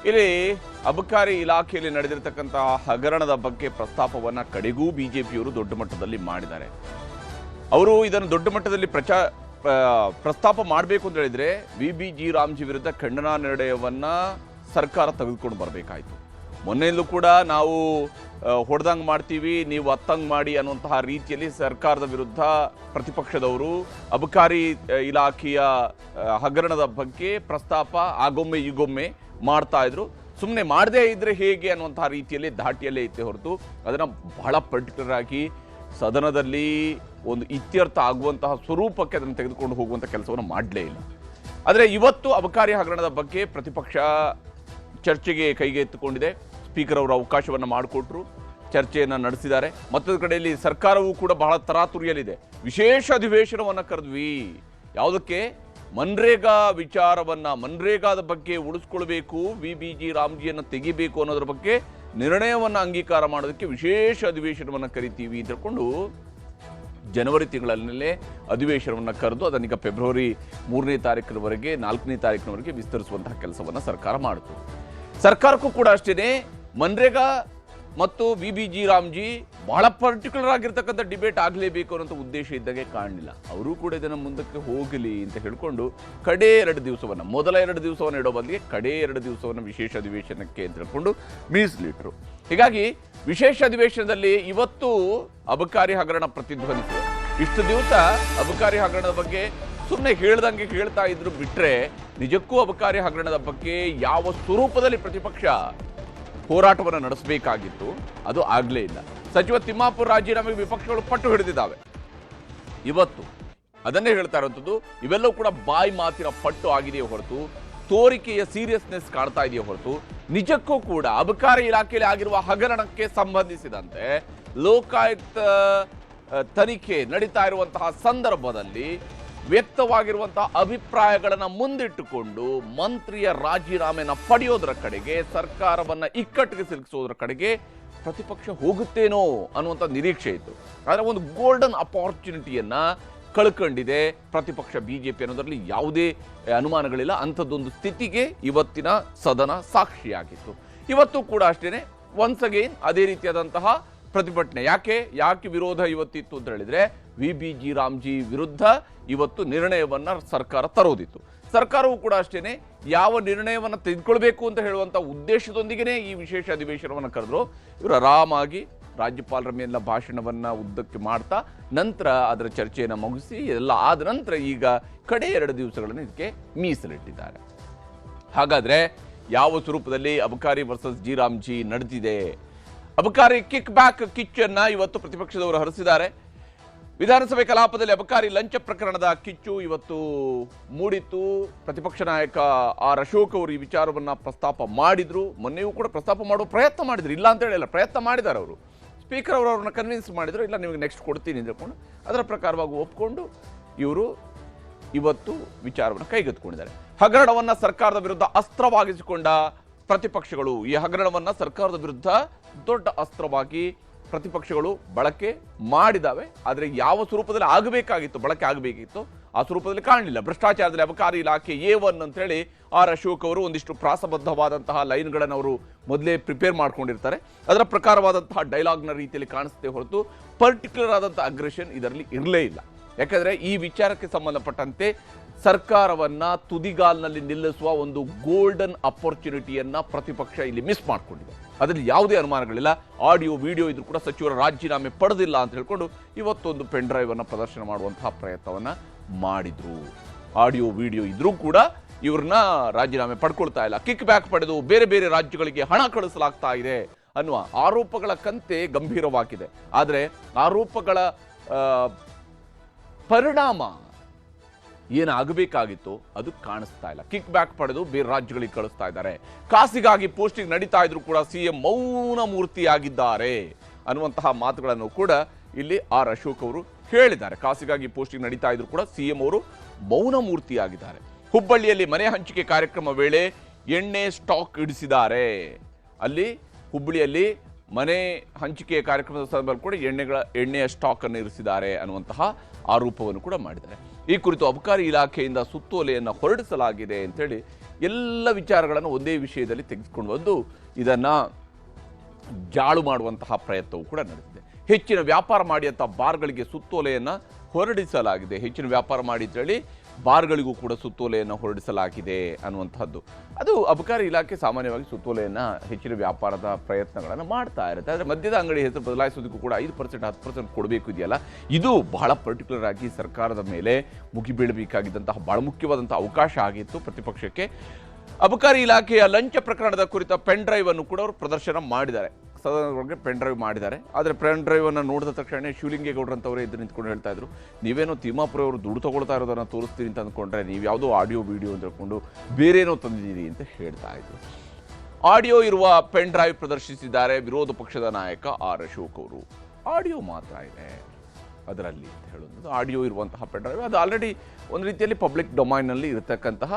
ಇಲ್ಲಿ ಅಬಕಾರಿ ಇಲಾಖೆಯಲ್ಲಿ ನಡೆದಿರತಕ್ಕಂತಹ ಹಗರಣದ ಬಗ್ಗೆ ಪ್ರಸ್ತಾಪವನ್ನ ಕಡೆಗೂ ಬಿಜೆಪಿಯವರು ದೊಡ್ಡ ಮಟ್ಟದಲ್ಲಿ ಮಾಡಿದ್ದಾರೆ. ಅವರು ಇದನ್ನು ದೊಡ್ಡ ಮಟ್ಟದಲ್ಲಿ ಪ್ರಸ್ತಾಪ ಮಾಡಬೇಕು ಅಂತ ಹೇಳಿದ್ರೆ ವಿ.ಬಿ.ಜಿ. ರಾಮ್ಜಿ ವಿರುದ್ಧ ಖಂಡನಾ ನಿರ್ಣಯವನ್ನ ಸರ್ಕಾರ ತೆಗೆದುಕೊಂಡು ಬರಬೇಕಾಯಿತು. ಮೊನ್ನೆಯಲ್ಲೂ ಕೂಡ ನಾವು ಹೊಡೆದಂಗೆ ಮಾಡ್ತೀವಿ, ನೀವು ಅತ್ತಂಗೆ ಮಾಡಿ ಅನ್ನುವಂತಹ ರೀತಿಯಲ್ಲಿ ಸರ್ಕಾರದ ವಿರುದ್ಧ ಪ್ರತಿಪಕ್ಷದವರು ಅಬಕಾರಿ ಇಲಾಖೆಯ ಹಗರಣದ ಬಗ್ಗೆ ಪ್ರಸ್ತಾಪ ಆಗೊಮ್ಮೆ ಈಗೊಮ್ಮೆ ಮಾಡ್ತಾ ಇದ್ರು. ಸುಮ್ಮನೆ ಮಾಡದೇ ಇದ್ರೆ ಹೇಗೆ ಅನ್ನುವಂತಹ ರೀತಿಯಲ್ಲಿ ಧಾಟಿಯಲ್ಲೇ ಇತ್ತೆ ಹೊರತು ಅದನ್ನು ಬಹಳ ಪರ್ಟಿಕ್ಯುಲರ್ ಆಗಿ ಸದನದಲ್ಲಿ ಒಂದು ಇತ್ಯರ್ಥ ಆಗುವಂತಹ ಸ್ವರೂಪಕ್ಕೆ ಅದನ್ನು ತೆಗೆದುಕೊಂಡು ಹೋಗುವಂಥ ಕೆಲಸವನ್ನು ಮಾಡಲೇ ಇಲ್ಲ. ಆದರೆ ಇವತ್ತು ಅಬಕಾರಿ ಹಗರಣದ ಬಗ್ಗೆ ಪ್ರತಿಪಕ್ಷ ಚರ್ಚೆಗೆ ಕೈಗೆ ಎತ್ತುಕೊಂಡಿದೆ. ಸ್ಪೀಕರ್ ಅವರು ಅವಕಾಶವನ್ನು ಮಾಡಿಕೊಟ್ರು, ಚರ್ಚೆಯನ್ನು ನಡೆಸಿದ್ದಾರೆ. ಮತ್ತೊಂದು ಕಡೆಯಲ್ಲಿ ಸರ್ಕಾರವೂ ಕೂಡ ಬಹಳ ತರಾತುರಿಯಲ್ಲಿದೆ. ವಿಶೇಷ ಅಧಿವೇಶನವನ್ನು ಕರೆದ್ವಿ. ಯಾವುದಕ್ಕೆ? ಮನ್ರೇಗಾ ವಿಚಾರವನ್ನ, ಮನ್ರೇಗಾದ ಬಗ್ಗೆ ಉಳಿಸ್ಕೊಳ್ಬೇಕು, ವಿ.ಬಿ.ಜಿ. ರಾಮ್ಜಿಯನ್ನು ತೆಗಿಬೇಕು ಅನ್ನೋದ್ರ ಬಗ್ಗೆ ನಿರ್ಣಯವನ್ನು ಅಂಗೀಕಾರ ಮಾಡೋದಕ್ಕೆ ವಿಶೇಷ ಅಧಿವೇಶನವನ್ನು ಕರಿತೀವಿ ಅಂತ ಹೇಳ್ಕೊಂಡು ಜನವರಿ ತಿಂಗಳಲ್ಲೇ ಅಧಿವೇಶನವನ್ನು ಕರೆದು ಅದನ್ನೀಗ ಫೆಬ್ರವರಿ 3ನೇ ತಾರೀಕಿನವರೆಗೆ 4ನೇ ತಾರೀಕಿನವರೆಗೆ ವಿಸ್ತರಿಸುವಂತಹ ಕೆಲಸವನ್ನು ಸರ್ಕಾರ ಮಾಡಿತು. ಸರ್ಕಾರಕ್ಕೂ ಕೂಡ ಅಷ್ಟೇ ಮನ್ರೇಗಾ ಮತ್ತು ವಿ.ಬಿ.ಜಿ. ರಾಮ್ಜಿ ಬಹಳ ಪರ್ಟಿಕ್ಯುಲರ್ ಆಗಿರ್ತಕ್ಕಂಥ ಡಿಬೇಟ್ ಆಗಲೇಬೇಕು ಅನ್ನೋ ಉದ್ದೇಶ ಇದ್ದಾಗೆ ಕಾಣಲಿಲ್ಲ. ಅವರು ಕೂಡ ಇದನ್ನು ಮುಂದಕ್ಕೆ ಹೋಗಲಿ ಅಂತ ಹೇಳಿಕೊಂಡು ಕಡೇ 2 ದಿವಸವನ್ನು, ಮೊದಲ 2 ದಿವಸವನ್ನು ಇಡೋ ಬದಲಿಗೆ ಕಡೇ 2 ದಿವಸವನ್ನು ವಿಶೇಷ ಅಧಿವೇಶನಕ್ಕೆ ಅಂತ ಹೇಳ್ಕೊಂಡು ಮೀಸಲಿಟ್ರು. ಹೀಗಾಗಿ ವಿಶೇಷ ಅಧಿವೇಶನದಲ್ಲಿ ಇವತ್ತು ಅಬಕಾರಿ ಹಗರಣ ಪ್ರತಿಧ್ವನಿಸಿದೆ. ಇಷ್ಟು ದಿವಸ ಅಬಕಾರಿ ಹಗರಣದ ಬಗ್ಗೆ ಸುಮ್ಮನೆ ಹೇಳ್ದಂಗೆ ಹೇಳ್ತಾ ಇದ್ರು ಬಿಟ್ರೆ ನಿಜಕ್ಕೂ ಅಬಕಾರಿ ಹಗರಣದ ಬಗ್ಗೆ ಯಾವ ಸ್ವರೂಪದಲ್ಲಿ ಪ್ರತಿಪಕ್ಷ ಹೋರಾಟವನ್ನು ನಡೆಸಬೇಕಾಗಿತ್ತು ಅದು ಆಗಲೇ ಇಲ್ಲ. ಸಚಿವ ತಿಮ್ಮಾಪುರ್ ರಾಜೀನಾಮೆಗೆ ವಿಪಕ್ಷಗಳು ಪಟ್ಟು ಹಿಡಿದಿದ್ದಾವೆ. ಇವತ್ತು ಅದನ್ನೇ ಹೇಳ್ತಾ ಇರುವಂಥದ್ದು. ಇವೆಲ್ಲವೂ ಕೂಡ ಬಾಯಿ ಮಾತಿನ ಪಟ್ಟು ಆಗಿದೆಯೇ ಹೊರತು ತೋರಿಕೆಯ ಸೀರಿಯಸ್ನೆಸ್ ಕಾಣ್ತಾ ಇದೆಯೇ ಹೊರತು ನಿಜಕ್ಕೂ ಕೂಡ ಅಬಕಾರಿ ಇಲಾಖೆಯಲ್ಲಿ ಆಗಿರುವ ಹಗರಣಕ್ಕೆ ಸಂಬಂಧಿಸಿದಂತೆ ಲೋಕಾಯುಕ್ತ ತನಿಖೆ ನಡೀತಾ ಇರುವಂತಹ ಸಂದರ್ಭದಲ್ಲಿ ವ್ಯಕ್ತವಾಗಿರುವಂತಹ ಅಭಿಪ್ರಾಯಗಳನ್ನು ಮುಂದಿಟ್ಟುಕೊಂಡು ಮಂತ್ರಿಯ ರಾಜೀನಾಮೆನ ಪಡೆಯೋದರ ಕಡೆಗೆ, ಸರ್ಕಾರವನ್ನ ಇಕ್ಕಟ್ಟಿಗೆ ಸಿಲುಕಿಸೋದ್ರ ಕಡೆಗೆ ಪ್ರತಿಪಕ್ಷ ಹೋಗುತ್ತೇನೋ ಅನ್ನುವಂಥ ನಿರೀಕ್ಷೆ ಇತ್ತು. ಆದರೆ ಒಂದು ಗೋಲ್ಡನ್ ಅಪಾರ್ಚುನಿಟಿಯನ್ನ ಕಳ್ಕೊಂಡಿದೆ ಪ್ರತಿಪಕ್ಷ ಬಿಜೆಪಿ ಅನ್ನೋದರಲ್ಲಿ ಯಾವುದೇ ಅನುಮಾನಗಳಿಲ್ಲ. ಅಂಥದ್ದೊಂದು ಸ್ಥಿತಿಗೆ ಇವತ್ತಿನ ಸದನ ಸಾಕ್ಷಿಯಾಗಿತ್ತು. ಇವತ್ತು ಕೂಡ ಅಷ್ಟೇನೆ ಒನ್ಸ್ ಅಗೈನ್ ಅದೇ ರೀತಿಯಾದಂತಹ ಪ್ರತಿಭಟನೆ. ಯಾಕೆ ವಿರೋಧ ಇವತ್ತಿತ್ತು ಅಂತ ಹೇಳಿದ್ರೆ ವಿ.ಬಿ.ಜಿ. ರಾಮ್ಜಿ ವಿರುದ್ಧ ಇವತ್ತು ನಿರ್ಣಯವನ್ನ ಸರ್ಕಾರ ತರೋದಿತ್ತು. ಸರ್ಕಾರವೂ ಕೂಡ ಅಷ್ಟೇನೆ ಯಾವ ನಿರ್ಣಯವನ್ನು ತೆಗೆದುಕೊಳ್ಬೇಕು ಅಂತ ಹೇಳುವಂತ ಉದ್ದೇಶದೊಂದಿಗೆ ಈ ವಿಶೇಷ ಅಧಿವೇಶನವನ್ನು ಕರೆದ್ರು. ಇವರು ಆರಾಮಾಗಿ ರಾಜ್ಯಪಾಲರ ಮೇಲಿನ ಭಾಷಣವನ್ನ ಉದ್ದಕ್ಕೆ ಮಾಡ್ತಾ ನಂತರ ಅದರ ಚರ್ಚೆಯನ್ನು ಮುಗಿಸಿ ಎಲ್ಲ ಆದ ನಂತರ ಈಗ ಕಡೆ 2 ದಿವಸಗಳನ್ನು ಇದಕ್ಕೆ ಮೀಸಲಿಟ್ಟಿದ್ದಾರೆ. ಹಾಗಾದ್ರೆ ಯಾವ ಸ್ವರೂಪದಲ್ಲಿ ಅಬಕಾರಿ ವರ್ಸಸ್ ಜಿ ರಾಮ್ಜಿ ನಡೆದಿದೆ? ಅಬಕಾರಿ ಕಿಕ್ ಬ್ಯಾಕ್ ಕಿಚ್ಚನ್ನ ಇವತ್ತು ಪ್ರತಿಪಕ್ಷದವರು ಹರಿಸಿದ್ದಾರೆ. ವಿಧಾನಸಭೆ ಕಲಾಪದಲ್ಲಿ ಅಬಕಾರಿ ಲಂಚ ಪ್ರಕರಣದ ಕಿಚ್ಚು ಇವತ್ತು ಮೂಡಿತ್ತು. ಪ್ರತಿಪಕ್ಷ ನಾಯಕ ಆರ್ ಅಶೋಕ್ ಅವರು ಈ ವಿಚಾರವನ್ನ ಪ್ರಸ್ತಾಪ ಮಾಡಿದ್ರು. ಮೊನ್ನೆಯೂ ಕೂಡ ಪ್ರಸ್ತಾಪ ಮಾಡುವ ಪ್ರಯತ್ನ ಮಾಡಿದ್ರು, ಇಲ್ಲ ಅಂತ ಹೇಳಿಲ್ಲ, ಪ್ರಯತ್ನ ಮಾಡಿದ್ದಾರೆ ಅವರು. ಸ್ಪೀಕರ್ ಅವರು ಅವ್ರನ್ನ ಕನ್ವಿನ್ಸ್ ಮಾಡಿದ್ರು, ಇಲ್ಲ ನಿಮಗೆ ನೆಕ್ಸ್ಟ್ ಕೊಡ್ತೀನಿ ಅಂದ್ಕೊಂಡು ಅದರ ಪ್ರಕಾರವಾಗಿ ಒಪ್ಕೊಂಡು ಇವರು ಇವತ್ತು ವಿಚಾರವನ್ನು ಕೈಗೆತ್ತಿಕೊಂಡಿದ್ದಾರೆ. ಹಗರಣವನ್ನ ಸರ್ಕಾರದ ವಿರುದ್ಧ ಅಸ್ತ್ರವಾಗಿಸಿಕೊಂಡ ಪ್ರತಿಪಕ್ಷಗಳು ಈ ಹಗರಣವನ್ನ ಸರ್ಕಾರದ ವಿರುದ್ಧ ದೊಡ್ಡ ಅಸ್ತ್ರವಾಗಿ ಪ್ರತಿಪಕ್ಷಗಳು ಬಳಕೆ ಮಾಡಿದಾವೆ. ಆದರೆ ಯಾವ ಸ್ವರೂಪದಲ್ಲಿ ಆಗಬೇಕಾಗಿತ್ತು, ಬಳಕೆ ಆಗಬೇಕಿತ್ತು, ಆ ಸ್ವರೂಪದಲ್ಲಿ ಕಾಣಲಿಲ್ಲ. ಭ್ರಷ್ಟಾಚಾರದಲ್ಲಿ ಅಬಕಾರಿ ಇಲಾಖೆ A1 ಅಂತ ಹೇಳಿ ಆರ್ ಅಶೋಕ್ ಅವರು ಒಂದಿಷ್ಟು ಪ್ರಾಸಬದ್ಧವಾದಂತಹ ಲೈನ್ಗಳನ್ನು ಅವರು ಮೊದಲೇ ಪ್ರಿಪೇರ್ ಮಾಡ್ಕೊಂಡಿರ್ತಾರೆ. ಅದರ ಪ್ರಕಾರವಾದಂತಹ ಡೈಲಾಗ್ನ ರೀತಿಯಲ್ಲಿ ಕಾಣಿಸುತ್ತೆ ಹೊರತು ಪರ್ಟಿಕ್ಯುಲರ್ ಆದಂತಹ ಅಗ್ರೆಷನ್ ಇದರಲ್ಲಿ ಇರಲೇ ಇಲ್ಲ. ಯಾಕಂದ್ರೆ ಈ ವಿಚಾರಕ್ಕೆ ಸಂಬಂಧಪಟ್ಟಂತೆ ಸರ್ಕಾರವನ್ನ ತುದಿಗಾಲ್ನಲ್ಲಿ ನಿಲ್ಲಿಸುವ ಒಂದು ಗೋಲ್ಡನ್ ಅಪರ್ಚುನಿಟಿಯನ್ನ ಪ್ರತಿಪಕ್ಷ ಇಲ್ಲಿ ಮಿಸ್ ಮಾಡಿಕೊಂಡಿದೆ. ಅದರಲ್ಲಿ ಯಾವುದೇ ಅನುಮಾನಗಳಿಲ್ಲ. ಆಡಿಯೋ ವಿಡಿಯೋ ಇದ್ರೂ ಕೂಡ ಸಚಿವರ ರಾಜೀನಾಮೆ ಪಡೆದಿಲ್ಲ ಅಂತ ಹೇಳ್ಕೊಂಡು ಇವತ್ತೊಂದು ಪೆನ್ ಡ್ರೈವ್ ಅನ್ನ ಪ್ರದರ್ಶನ ಮಾಡುವಂತಹ ಪ್ರಯತ್ನವನ್ನ ಮಾಡಿದ್ರು. ಆಡಿಯೋ ವಿಡಿಯೋ ಇದ್ರೂ ಕೂಡ ಇವ್ರನ್ನ ರಾಜೀನಾಮೆ ಪಡ್ಕೊಳ್ತಾ ಇಲ್ಲ. ಕಿಕ್ ಬ್ಯಾಕ್ ಪಡೆದು ಬೇರೆ ಬೇರೆ ರಾಜ್ಯಗಳಿಗೆ ಹಣ ಕಳಿಸಲಾಗ್ತಾ ಇದೆ ಅನ್ನುವ ಆರೋಪಗಳ ಕಂತೆ ಗಂಭೀರವಾಗಿದೆ. ಆದರೆ ಆರೋಪಗಳ ಪರಿಣಾಮ ಏನಾಗಬೇಕಾಗಿತ್ತು ಅದು ಕಾಣಿಸ್ತಾ ಇಲ್ಲ. ಕಿಕ್ ಬ್ಯಾಕ್ ಪಡೆದು ಬೇರೆ ರಾಜ್ಯಗಳಿಗೆ ಕಳಿಸ್ತಾ ಇದ್ದಾರೆ. ಕಾಸಿಗಾಗಿ ಪೋಸ್ಟಿಂಗ್ ನಡೀತಾ ಇದ್ರು ಕೂಡ ಸಿಎಂ ಮೌನ ಮೂರ್ತಿಯಾಗಿದ್ದಾರೆ ಅನ್ನುವಂತಹ ಮಾತುಗಳನ್ನು ಕೂಡ ಇಲ್ಲಿ ಆರ್ ಅಶೋಕ್ ಅವರು ಹೇಳಿದ್ದಾರೆ. ಕಾಸಿಗಾಗಿ ಪೋಸ್ಟಿಂಗ್ ನಡೀತಾ ಇದ್ರು ಕೂಡ ಸಿಎಂ ಅವರು ಮೌನ ಮೂರ್ತಿಯಾಗಿದ್ದಾರೆ. ಹುಬ್ಬಳ್ಳಿಯಲ್ಲಿ ಮನೆ ಹಂಚಿಕೆ ಕಾರ್ಯಕ್ರಮ ವೇಳೆ ಎಣ್ಣೆ ಸ್ಟಾಕ್ ಇಡಿಸಿದ್ದಾರೆ. ಅಲ್ಲಿ ಹುಬ್ಬಳ್ಳಿಯಲ್ಲಿ ಮನೆ ಹಂಚಿಕೆಯ ಕಾರ್ಯಕ್ರಮದ ಸಂದರ್ಭದಲ್ಲಿ ಕೂಡ ಎಣ್ಣೆಯ ಸ್ಟಾಕ್ ಅನ್ನು ಇರಿಸಿದ್ದಾರೆ ಅನ್ನುವಂತಹ ಆರೋಪವನ್ನು ಕೂಡ ಮಾಡಿದ್ದಾರೆ. ಈ ಕುರಿತು ಅಬಕಾರಿ ಇಲಾಖೆಯಿಂದ ಸುತ್ತೋಲೆಯನ್ನು ಹೊರಡಿಸಲಾಗಿದೆ ಅಂತೇಳಿ ಎಲ್ಲ ವಿಚಾರಗಳನ್ನು ಒಂದೇ ವಿಷಯದಲ್ಲಿ ತೆಗೆದುಕೊಂಡು ಬಂದು ಇದನ್ನು ಜಾಳು ಮಾಡುವಂತಹ ಪ್ರಯತ್ನವೂ ಕೂಡ ನಡೆದಿದೆ. ಹೆಚ್ಚಿನ ವ್ಯಾಪಾರ ಮಾಡಿ ಅಂತ ಬಾರ್ಗಳಿಗೆ ಸುತ್ತೋಲೆಯನ್ನು ಹೊರಡಿಸಲಾಗಿದೆ. ಹೆಚ್ಚಿನ ವ್ಯಾಪಾರ ಮಾಡಿ ಅಂತೇಳಿ ಬಾರ್ಗಳಿಗೂ ಕೂಡ ಸುತ್ತೋಲೆಯನ್ನು ಹೊರಡಿಸಲಾಗಿದೆ ಅನ್ನುವಂಥದ್ದು. ಅದು ಅಬಕಾರಿ ಇಲಾಖೆ ಸಾಮಾನ್ಯವಾಗಿ ಸುತ್ತೋಲೆಯನ್ನು ಹೆಚ್ಚಿನ ವ್ಯಾಪಾರದ ಪ್ರಯತ್ನಗಳನ್ನು ಮಾಡ್ತಾ ಇರುತ್ತೆ. ಆದರೆ ಮದ್ಯದ ಅಂಗಡಿ ಹೆಸರು ಬದಲಾಯಿಸೋದಕ್ಕೂ ಕೂಡ 5% 10% ಕೊಡಬೇಕು ಇದೆಯಲ್ಲ, ಇದು ಬಹಳ ಪರ್ಟಿಕ್ಯುಲರ್ ಆಗಿ ಸರ್ಕಾರದ ಮೇಲೆ ಮುಗಿಬೀಳಬೇಕಾಗಿದ್ದಂತಹ ಬಹಳ ಮುಖ್ಯವಾದಂಥ ಅವಕಾಶ ಆಗಿತ್ತು ಪ್ರತಿಪಕ್ಷಕ್ಕೆ. ಅಬಕಾರಿ ಇಲಾಖೆಯ ಲಂಚ ಪ್ರಕರಣದ ಕುರಿತ ಪೆನ್ ಡ್ರೈವ್ ಅನ್ನು ಕೂಡ ಅವರು ಪ್ರದರ್ಶನ ಮಾಡಿದ್ದಾರೆ. ಸದನದೊಳಗೆ ಪೆನ್ ಡ್ರೈವ್ ಮಾಡಿದ್ದಾರೆ. ಆದರೆ ಪೆನ್ ಡ್ರೈವ್ ಅನ್ನು ನೋಡಿದ ತಕ್ಷಣ ಶಿವಲಿಂಗೇಗೌಡರಂತವರೇ ಎದ್ದು ನಿಂತ್ಕೊಂಡು ಹೇಳ್ತಾ ಇದ್ರು, ನೀವೇನೋ ತಿಮ್ಮಾಪುರ ಅವರು ದುಡ್ಡು ತಗೊಳ್ತಾ ಇರೋದನ್ನು ತೋರಿಸ್ತೀರಿ ಅಂತ ಅಂದ್ಕೊಂಡ್ರೆ ನೀವು ಯಾವುದೋ ಆಡಿಯೋ ವಿಡಿಯೋ ಅಂತ ಹೇಳ್ಕೊಂಡು ಬೇರೇನೋ ತಂದಿದ್ದೀರಿ ಅಂತ ಹೇಳ್ತಾ ಇದ್ರು. ಆಡಿಯೋ ಇರುವ ಪೆನ್ ಡ್ರೈವ್ ಪ್ರದರ್ಶಿಸಿದ್ದಾರೆ ವಿರೋಧ ಪಕ್ಷದ ನಾಯಕ ಆರ್ ಅಶೋಕ್ ಅವರು. ಆಡಿಯೋ ಮಾತ್ರ ಇದೆ ಅದರಲ್ಲಿ ಅಂತ ಹೇಳೋದು. ಆಡಿಯೋ ಇರುವಂತಹ ಪೆನ್ ಡ್ರೈವ್ ಅದು ಆಲ್ರೆಡಿ ಒಂದು ರೀತಿಯಲ್ಲಿ ಪಬ್ಲಿಕ್ ಡೊಮೈನ್ನಲ್ಲಿ ಇರತಕ್ಕಂತಹ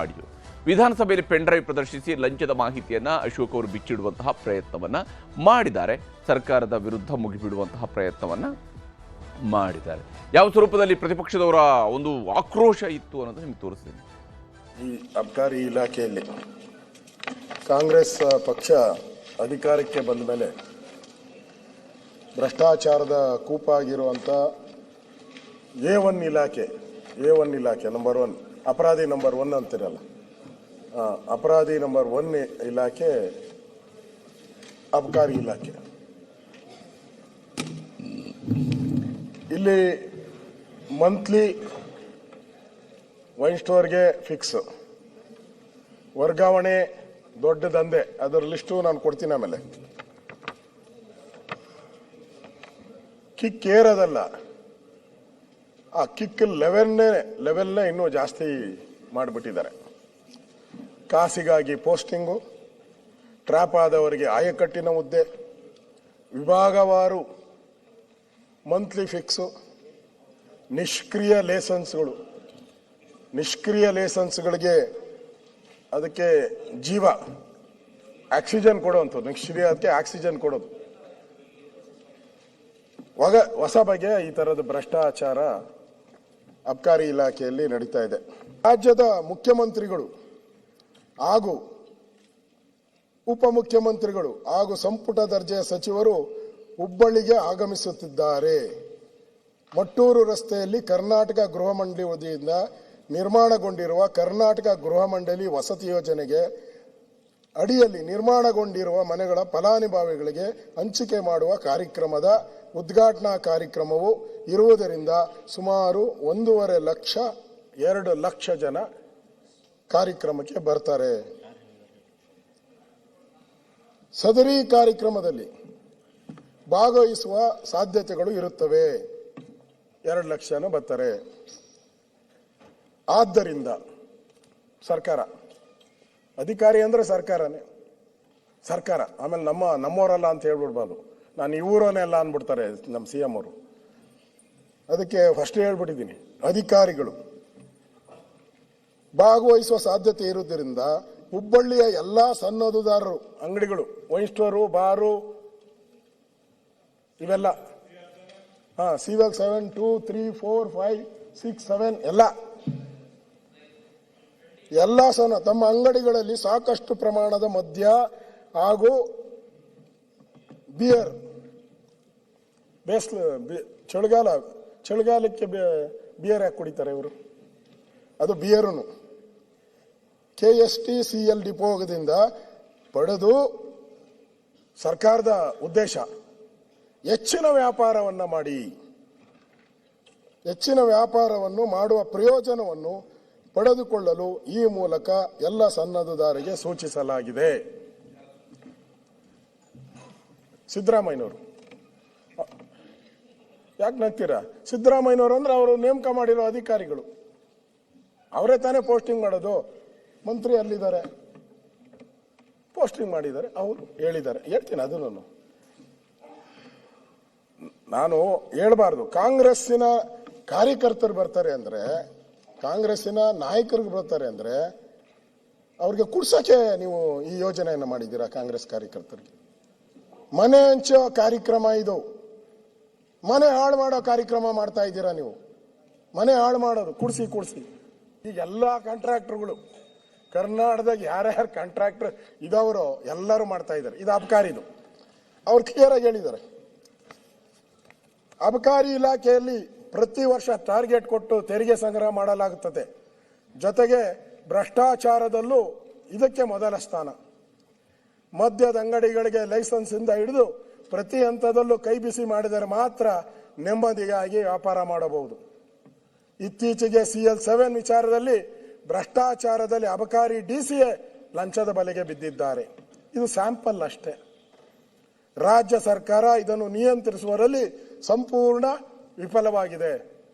ಆಡಿಯೋ. ವಿಧಾನಸಭೆಯಲ್ಲಿ ಪೆನ್ ಡ್ರೈವ್ ಪ್ರದರ್ಶಿಸಿ ಲಂಚದ ಮಾಹಿತಿಯನ್ನು ಅಶೋಕ್ ಅವರು ಬಿಚ್ಚಿಡುವಂತಹ ಪ್ರಯತ್ನವನ್ನು ಮಾಡಿದ್ದಾರೆ. ಸರ್ಕಾರದ ವಿರುದ್ಧ ಮುಗಿಬಿಡುವಂತಹ ಪ್ರಯತ್ನವನ್ನು ಮಾಡಿದ್ದಾರೆ. ಯಾವ ಸ್ವರೂಪದಲ್ಲಿ ಪ್ರತಿಪಕ್ಷದವರ ಒಂದು ಆಕ್ರೋಶ ಇತ್ತು ಅನ್ನೋದು ನಿಮ್ಗೆ ತೋರಿಸ್ತೀನಿ. ಈ ಅಬಕಾರಿ ಇಲಾಖೆಯಲ್ಲಿ ಕಾಂಗ್ರೆಸ್ ಪಕ್ಷ ಅಧಿಕಾರಕ್ಕೆ ಬಂದ ಮೇಲೆ ಭ್ರಷ್ಟಾಚಾರದ ಕೂಪಾಗಿರುವಂಥ A1 ಇಲಾಖೆ ನಂಬರ್ 1 ಅಪರಾಧಿ ನಂಬರ್ 1 ಅಂತಿರಲ್ಲ, ಅಪರಾಧಿ ನಂಬರ್ 1 ಇಲಾಖೆ ಅಬಕಾರಿ ಇಲಾಖೆ. ಇಲ್ಲಿ ಮಂತ್ಲಿ ವೈನ್ ಸ್ಟೋರ್ಗೆ ಫಿಕ್ಸ್, ವರ್ಗಾವಣೆ ದೊಡ್ಡ ದಂಧೆ, ಅದರ ಲಿಸ್ಟು ನಾನು ಕೊಡ್ತೀನಿ ಆಮೇಲೆ. ಕಿಕ್ ಏರೋದಲ್ಲ, ಆ ಕಿಕ್ ಲೆವೆಲ್ನೇ ಇನ್ನೂ ಜಾಸ್ತಿ ಮಾಡಿಬಿಟ್ಟಿದ್ದಾರೆ. ಕಾಸಿಗಾಗಿ ಪೋಸ್ಟಿಂಗು, ಟ್ರ್ಯಾಪ್ ಆದವರಿಗೆ ಆಯಕಟ್ಟಿನ ಹುದ್ದೆ, ವಿಭಾಗವಾರು ಮಂತ್ಲಿ ಫಿಕ್ಸು, ನಿಷ್ಕ್ರಿಯ ಲೇಸನ್ಸ್ಗಳಿಗೆ ಅದಕ್ಕೆ ಜೀವ ಆಕ್ಸಿಜನ್ ಕೊಡುವಂಥದ್ದು, ನಿಷ್ಕ್ರಿಯಕ್ಕೆ ಆಕ್ಸಿಜನ್ ಕೊಡೋದು. ಹೊಸ ಬಗೆಯ ಈ ಥರದ ಭ್ರಷ್ಟಾಚಾರ ಅಬಕಾರಿ ಇಲಾಖೆಯಲ್ಲಿ ನಡೀತಾ ಇದೆ. ರಾಜ್ಯದ ಮುಖ್ಯಮಂತ್ರಿಗಳು ಹಾಗೂ ಉಪಮುಖ್ಯಮಂತ್ರಿಗಳು ಹಾಗೂ ಸಂಪುಟ ದರ್ಜೆಯ ಸಚಿವರು ಹುಬ್ಬಳ್ಳಿಗೆ ಆಗಮಿಸುತ್ತಿದ್ದಾರೆ. ಮಟ್ಟೂರು ರಸ್ತೆಯಲ್ಲಿ ಕರ್ನಾಟಕ ಗೃಹ ಮಂಡಳಿ ವತಿಯಿಂದ ನಿರ್ಮಾಣಗೊಂಡಿರುವ ಕರ್ನಾಟಕ ಗೃಹ ಮಂಡಳಿ ವಸತಿ ಯೋಜನೆಗೆ ಅಡಿಯಲ್ಲಿ ನಿರ್ಮಾಣಗೊಂಡಿರುವ ಮನೆಗಳ ಫಲಾನುಭವಿಗಳಿಗೆ ಹಂಚಿಕೆ ಮಾಡುವ ಕಾರ್ಯಕ್ರಮದ ಉದ್ಘಾಟನಾ ಕಾರ್ಯಕ್ರಮವು ಇರುವುದರಿಂದ ಸುಮಾರು 1.5 ಲಕ್ಷ 2 ಲಕ್ಷ ಜನ ಕಾರ್ಯಕ್ರಮಕ್ಕೆ ಬರ್ತಾರೆ. ಸದರಿ ಕಾರ್ಯಕ್ರಮದಲ್ಲಿ ಭಾಗವಹಿಸುವ ಸಾಧ್ಯತೆಗಳು ಇರುತ್ತವೆ. 2 ಲಕ್ಷ ಜನ ಬರ್ತಾರೆ. ಆದ್ದರಿಂದ ಸರ್ಕಾರ, ಅಧಿಕಾರಿ ಅಂದ್ರೆ ಸರ್ಕಾರನೇ, ಸರ್ಕಾರ. ಆಮೇಲೆ ನಮ್ಮವರಲ್ಲ ಅಂತ ಹೇಳ್ಬಿಡ್ಬಾರ್ದು, ನಾನು ಇವರನ್ನೇ ಎಲ್ಲ ಅಂದ್ಬಿಡ್ತಾರೆ ನಮ್ಮ CM ಅವರು. ಅದಕ್ಕೆ ಫಸ್ಟ್ ಹೇಳ್ಬಿಟ್ಟಿದ್ದೀನಿ, ಅಧಿಕಾರಿಗಳು ಭಾಗವಹಿಸುವ ಸಾಧ್ಯತೆ ಇರುವುದರಿಂದ ಹುಬ್ಬಳ್ಳಿಯ ಎಲ್ಲಾ ಸನ್ನದುದಾರರು, ಅಂಗಡಿಗಳು, ವೈನ್ ಸ್ಟೋರು, ಬಾರು, ಇವೆಲ್ಲ ಸಿವಲ್ 7, 2, 3, 4, 5, 6, 7 ಎಲ್ಲ ತಮ್ಮ ಅಂಗಡಿಗಳಲ್ಲಿ ಸಾಕಷ್ಟು ಪ್ರಮಾಣದ ಮದ್ಯ ಹಾಗೂ ಬಿಯರ್, ಚಳಿಗಾಲಕ್ಕೆ ಬಿಯರ್ ಯಾಕೆ ಕುಡಿತಾರೆ ಇವರು? ಅದು ಬಿಯರನ್ನು KSTCL ಡಿಪೋದಿಂದ ಪಡೆದು ಸರ್ಕಾರದ ಉದ್ದೇಶ ಹೆಚ್ಚಿನ ವ್ಯಾಪಾರವನ್ನು ಮಾಡುವ ಪ್ರಯೋಜನವನ್ನು ಪಡೆದುಕೊಳ್ಳಲು ಈ ಮೂಲಕ ಎಲ್ಲ ಸನ್ನದುದಾರರಿಗೆ ಸೂಚಿಸಲಾಗಿದೆ. ಸಿದ್ದರಾಮಯ್ಯನವರು ಯಾಕೆ ನಗ್ತೀರಾ? ಸಿದ್ದರಾಮಯ್ಯನವರು ಅಂದ್ರೆ ಅವರು ನೇಮಕ ಮಾಡಿರೋ ಅಧಿಕಾರಿಗಳು, ಅವರೇ ತಾನೇ ಪೋಸ್ಟಿಂಗ್ ಮಾಡೋದು. ಮಂತ್ರಿ ಅಲ್ಲಿದ್ದಾರೆ, ಪೋಸ್ಟಿಂಗ್ ಮಾಡಿದ್ದಾರೆ, ಅವರು ಹೇಳಿದ್ದಾರೆ. ಹೇಳ್ತೀನಿ ಅದನ್ನು ನಾನು ಹೇಳ್ಬಾರ್ದು. ಕಾಂಗ್ರೆಸ್ಸಿನ ಕಾರ್ಯಕರ್ತರು ಬರ್ತಾರೆ ಅಂದ್ರೆ, ಕಾಂಗ್ರೆಸ್ಸಿನ ನಾಯಕರಿಗೆ ಬರ್ತಾರೆ ಅಂದ್ರೆ ಅವ್ರಿಗೆ ಕುಡ್ಸಕ್ಕೆ ನೀವು ಈ ಯೋಜನೆಯನ್ನು ಮಾಡಿದ್ದೀರಾ? ಕಾಂಗ್ರೆಸ್ ಕಾರ್ಯಕರ್ತರಿಗೆ ಮನೆ ಹಂಚೋ ಕಾರ್ಯಕ್ರಮ ಇದು, ಮನೆ ಹಾಳು ಮಾಡೋ ಕಾರ್ಯಕ್ರಮ ಮಾಡ್ತಾ ಇದ್ದೀರಾ ನೀವು. ಮನೆ ಹಾಳು ಮಾಡೋದು ಕುಡಿಸಿ ಈಗ ಎಲ್ಲ ಕಾಂಟ್ರಾಕ್ಟರ್ಗಳು ಕರ್ನಾಟಕದಾಗ ಯಾರ್ಯಾರು ಕಾಂಟ್ರಾಕ್ಟರ್ ಇದವರು ಎಲ್ಲರೂ ಮಾಡ್ತಾ ಇದ್ದಾರೆ. ಇದು ಅಬಕಾರಿದು. ಅವ್ರು ಕ್ಲಿಯರ್ ಆಗಿ ಹೇಳಿದ್ದಾರೆ, ಅಬಕಾರಿ ಇಲಾಖೆಯಲ್ಲಿ ಪ್ರತಿ ವರ್ಷ ಟಾರ್ಗೆಟ್ ಕೊಟ್ಟು ತೆರಿಗೆ ಸಂಗ್ರಹ ಮಾಡಲಾಗುತ್ತದೆ. ಜೊತೆಗೆ ಭ್ರಷ್ಟಾಚಾರದಲ್ಲೂ ಇದಕ್ಕೆ ಮೊದಲ ಸ್ಥಾನ. ಮದ್ಯದ ಅಂಗಡಿಗಳಿಗೆ ಲೈಸೆನ್ಸ್ ಇಂದ ಹಿಡಿದು ಪ್ರತಿ ಹಂತದಲ್ಲೂ ಕೈ ಬಿಸಿ ಮಾಡಿದರೆ ಮಾತ್ರ ನೆಮ್ಮದಿಯಾಗಿ ವ್ಯಾಪಾರ ಮಾಡಬಹುದು. ಇತ್ತೀಚೆಗೆ CL7 ವಿಚಾರದಲ್ಲಿ ಭ್ರಷ್ಟಾಚಾರದಲ್ಲಿ ಅಬಕಾರಿ DCA ಲಂಚದ ಬಲೆಗೆ ಬಿದ್ದಿದ್ದಾರೆ. ಇದು ಸ್ಯಾಂಪಲ್ ಅಷ್ಟೇ. ರಾಜ್ಯ ಸರ್ಕಾರ ಇದನ್ನು ನಿಯಂತ್ರಿಸುವಲ್ಲಿ ಸಂಪೂರ್ಣ ವಿಫಲವಾಗಿದೆ